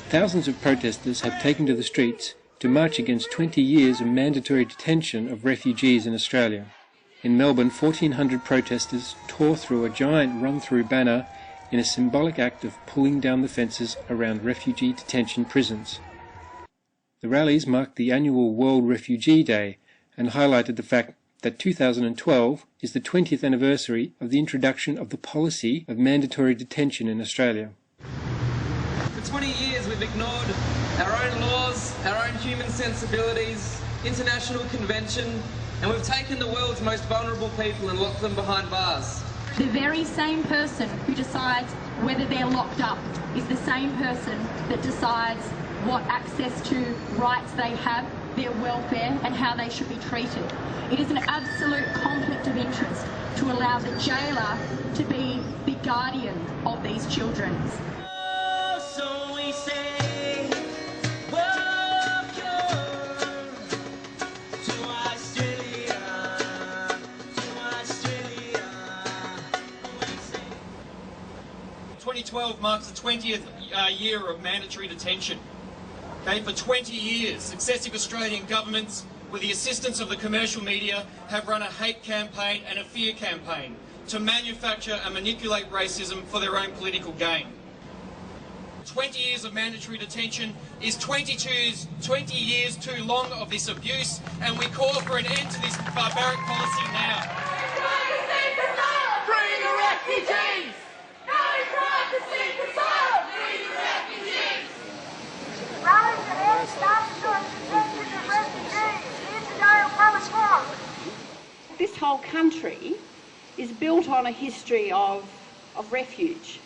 Thousands of protesters have taken to the streets to march against 20 years of mandatory detention of refugees in Australia. In Melbourne, 1,400 protesters tore through a giant run-through banner in a symbolic act of pulling down the fences around refugee detention prisons. The rallies marked the annual World Refugee Day and highlighted the fact that 2012 is the 20th anniversary of the introduction of the policy of mandatory detention in Australia. For 20 years we've ignored our own laws, our own human sensibilities, international convention, and we've taken the world's most vulnerable people and locked them behind bars. The very same person who decides whether they're locked up is the same person that decides what access to rights they have, their welfare, and how they should be treated. It is an absolute conflict of interest to allow the jailer to be the guardian of these children. So we say, to Australia, 2012 marks the 20th year of mandatory detention. Okay, for 20 years, successive Australian governments, with the assistance of the commercial media, have run a hate campaign and a fear campaign to manufacture and manipulate racism for their own political gain. 20 years of mandatory detention is 20 years too long of this abuse, and we call for an end to this barbaric policy now. Free the refugees! No privacy for some! Free the refugees! Rallies to end statutory detention of refugees in today on Promise Forum. This whole country is built on a history of refuge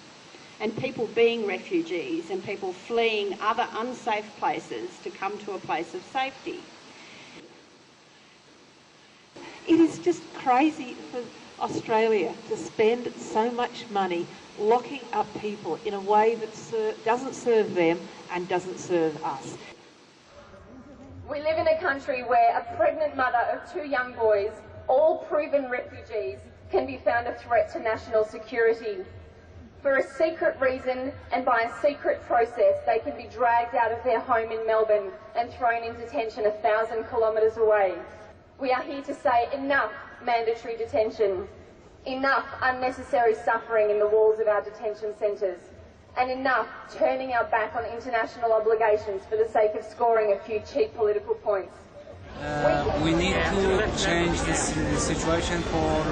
and people being refugees and people fleeing other unsafe places to come to a place of safety. It is just crazy for Australia to spend so much money locking up people in a way that doesn't serve them and doesn't serve us. We live in a country where a pregnant mother of 2 young boys, all proven refugees, can be found a threat to national security. For a secret reason and by a secret process, they can be dragged out of their home in Melbourne and thrown in detention 1,000 kilometres away. We are here to say enough mandatory detention, enough unnecessary suffering in the walls of our detention centres, and enough turning our back on international obligations for the sake of scoring a few cheap political points. We need to change this situation for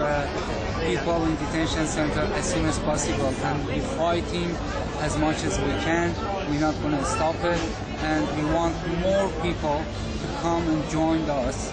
people in detention center as soon as possible, and we're fighting as much as we can. We're not going to stop it, and we want more people to come and join us